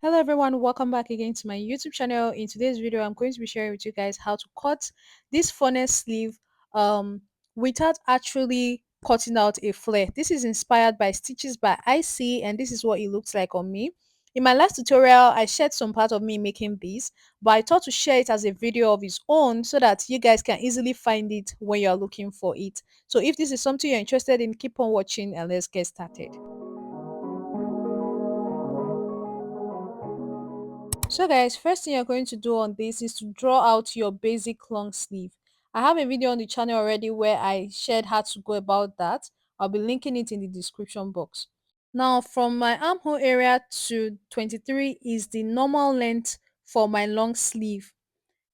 Hello everyone, welcome back again to my YouTube channel. In today's video, I'm going to be sharing with you guys how to cut this funnel sleeve without actually cutting out a flare. This is inspired by Stitches by IC and this is what it looks like on me. In my last tutorial, I shared some part of me making this, but I thought to share it as a video of its own so that you guys can easily find it when you're looking for it. So if this is something you're interested in, keep on watching and let's get started. So guys, first thing you're going to do on this is to draw out your basic long sleeve. I have a video on the channel already where I shared how to go about that. I'll be linking it in the description box. Now from my armhole area to 23 is the normal length for my long sleeve.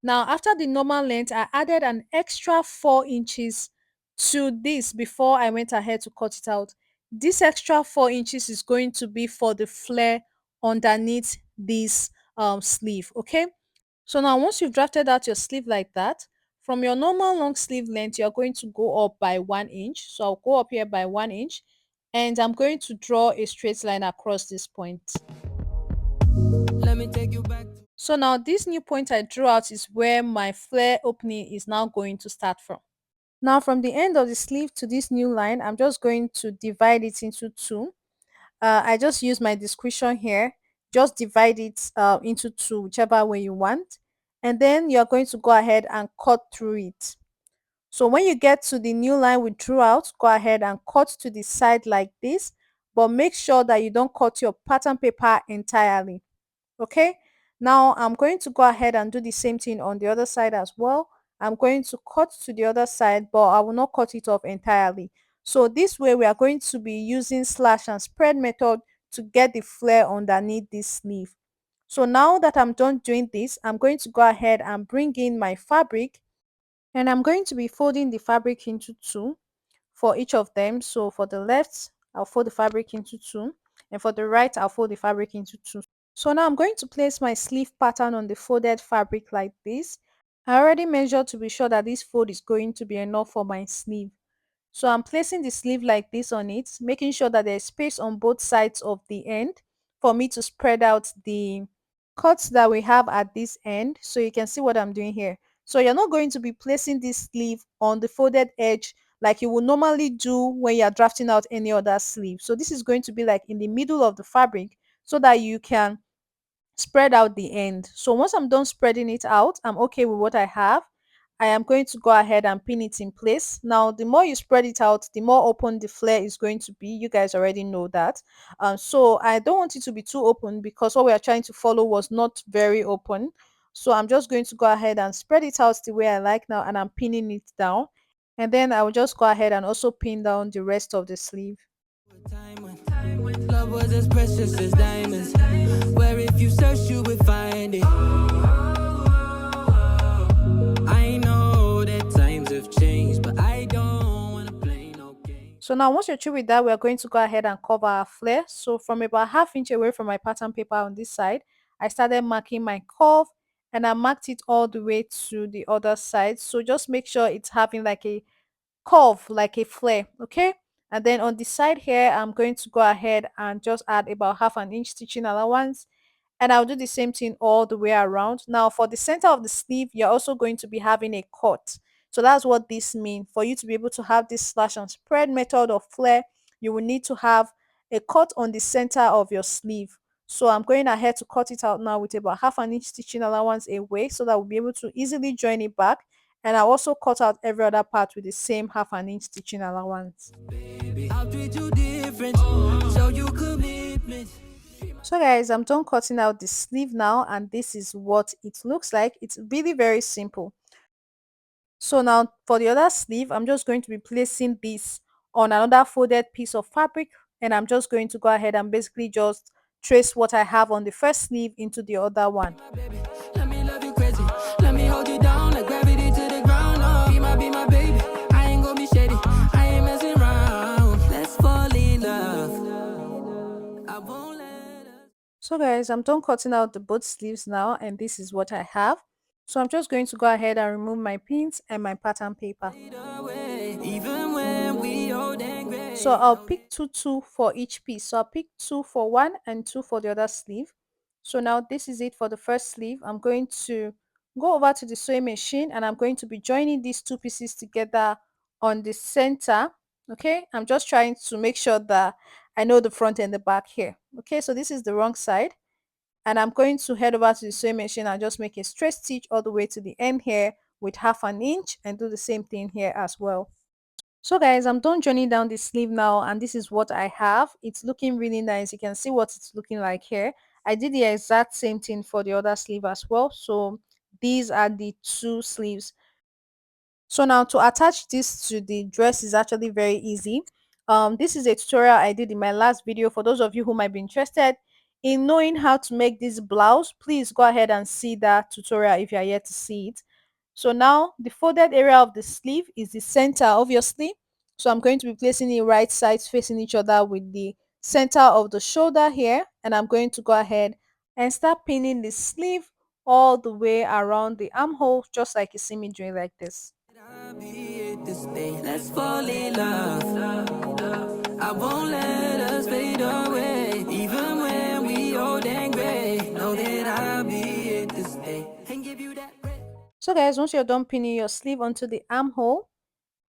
Now after the normal length, I added an extra 4 inches to this before I went ahead to cut it out. This extra 4 inches is going to be for the flare underneath this sleeve. Okay, so now once you've drafted out your sleeve like that, from your normal long sleeve length you're going to go up by 1 inch. So I'll go up here by 1 inch and I'm going to draw a straight line across this point. Let me take you back. So now this new point I drew out is where my flare opening is now going to start from. Now from the end of the sleeve to this new line, I'm just going to divide it into two. I just use my discretion here. Just divide it into two, whichever way you want. And then you're going to go ahead and cut through it. So when you get to the new line we drew out, go ahead and cut to the side like this. But make sure that you don't cut your pattern paper entirely. Okay, now I'm going to go ahead and do the same thing on the other side as well. I'm going to cut to the other side, but I will not cut it off entirely. So this way we are going to be using slash and spread method to get the flare underneath this sleeve. So now that I'm done doing this, I'm going to go ahead and bring in my fabric and I'm going to be folding the fabric into two for each of them. So for the left, I'll fold the fabric into two, and for the right, I'll fold the fabric into two. So now I'm going to place my sleeve pattern on the folded fabric like this. I already measured to be sure that this fold is going to be enough for my sleeve. So I'm placing the sleeve like this on it, making sure that there's space on both sides of the end for me to spread out the cuts that we have at this end. So you can see what I'm doing here. So you're not going to be placing this sleeve on the folded edge like you would normally do when you're drafting out any other sleeve. So this is going to be like in the middle of the fabric so that you can spread out the end. So once I'm done spreading it out, I'm okay with what I have. I am going to go ahead and pin it in place. Now, the more you spread it out, the more open the flare is going to be. You guys already know that. So I don't want it to be too open because what we are trying to follow was not very open. So I'm just going to go ahead and spread it out the way I like now and I'm pinning it down. And then I will just go ahead and also pin down the rest of the sleeve. Love was as precious as diamonds, where if you search you would find it. I know that times have changed, but I don't want to play no game. So now once you're through with that, we're going to go ahead and cover our flare. So from about ½ inch away from my pattern paper on this side, I started marking my curve and I marked it all the way to the other side. So just make sure it's having like a curve, like a flare. Okay, and then on the side here I'm going to go ahead and just add about ½ inch stitching allowance, and I'll do the same thing all the way around. Now for the center of the sleeve, you're also going to be having a cut. So that's what this means. For you to be able to have this slash and spread method of flare, you will need to have a cut on the center of your sleeve. So I'm going ahead to cut it out now with about ½ inch stitching allowance away so that we'll be able to easily join it back, and I also cut out every other part with the same ½ inch stitching allowance. Baby, I'll treat you different, so you commitment. So guys, I'm done cutting out the sleeve now, and this is what it looks like. It's really very simple. So now for the other sleeve, I'm just going to be placing this on another folded piece of fabric, and I'm just going to go ahead and basically just trace what I have on the first sleeve into the other one. Let me love you crazy. Let me hold you down like gravity to the ground. Oh, be my baby. I ain't gonna be shady. I ain't messing around. Let's fall in love. I won't let us. So guys, I'm done cutting out the both sleeves now, and this is what I have. So I'm just going to go ahead and remove my pins and my pattern paper. So I'll pick two for each piece. So I'll pick two for one and two for the other sleeve. So now this is it for the first sleeve. I'm going to go over to the sewing machine and I'm going to be joining these two pieces together on the center. Okay, I'm just trying to make sure that I know the front and the back here. Okay, so this is the wrong side, and I'm going to head over to the sewing machine and just make a straight stitch all the way to the end here with 1/2 inch, and do the same thing here as well. So guys, I'm done joining down the sleeve now, and this is what I have. It's looking really nice. You can see what it's looking like here. I did the exact same thing for the other sleeve as well. So these are the two sleeves. So now to attach this to the dress is actually very easy. This is a tutorial I did in my last video. For those of you who might be interested in knowing how to make this blouse, please go ahead and see that tutorial if you are yet to see it. So now the folded area of the sleeve is the center, obviously. So I'm going to be placing it right sides facing each other with the center of the shoulder here, and I'm going to go ahead and start pinning the sleeve all the way around the armhole, just like you see me doing like this. I'll be here to stay. Let's fall in love. I won't let us fade away. Even when we old and gray. Know that I'll be here to stay. And give you that red. So guys, once you're done pinning your sleeve onto the armhole,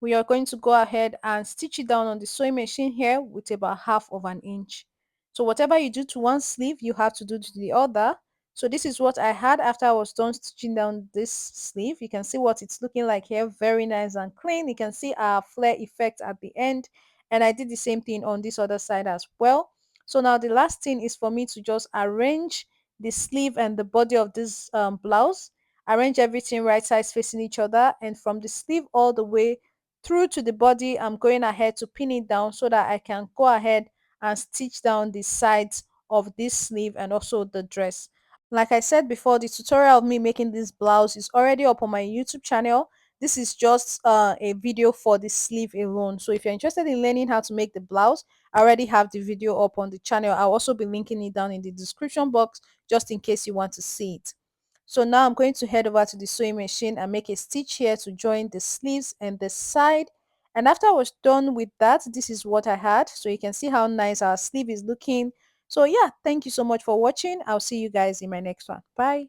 we are going to go ahead and stitch it down on the sewing machine here with about 1/2 inch. So whatever you do to one sleeve, you have to do to the other. So this is what I had after I was done stitching down this sleeve. You can see what it's looking like here, very nice and clean. You can see our flare effect at the end, and I did the same thing on this other side as well. So now the last thing is for me to just arrange the sleeve and the body of this blouse. Arrange everything right sides facing each other, and from the sleeve all the way through to the body, I'm going ahead to pin it down so that I can go ahead and stitch down the sides of this sleeve and also the dress. Like I said before, the tutorial of me making this blouse is already up on my YouTube channel. This is just a video for the sleeve alone. So if you're interested in learning how to make the blouse, I already have the video up on the channel. I'll also be linking it down in the description box just in case you want to see it. So now I'm going to head over to the sewing machine and make a stitch here to join the sleeves and the side. And after I was done with that, this is what I had. So you can see how nice our sleeve is looking. So yeah, thank you so much for watching. I'll see you guys in my next one. Bye.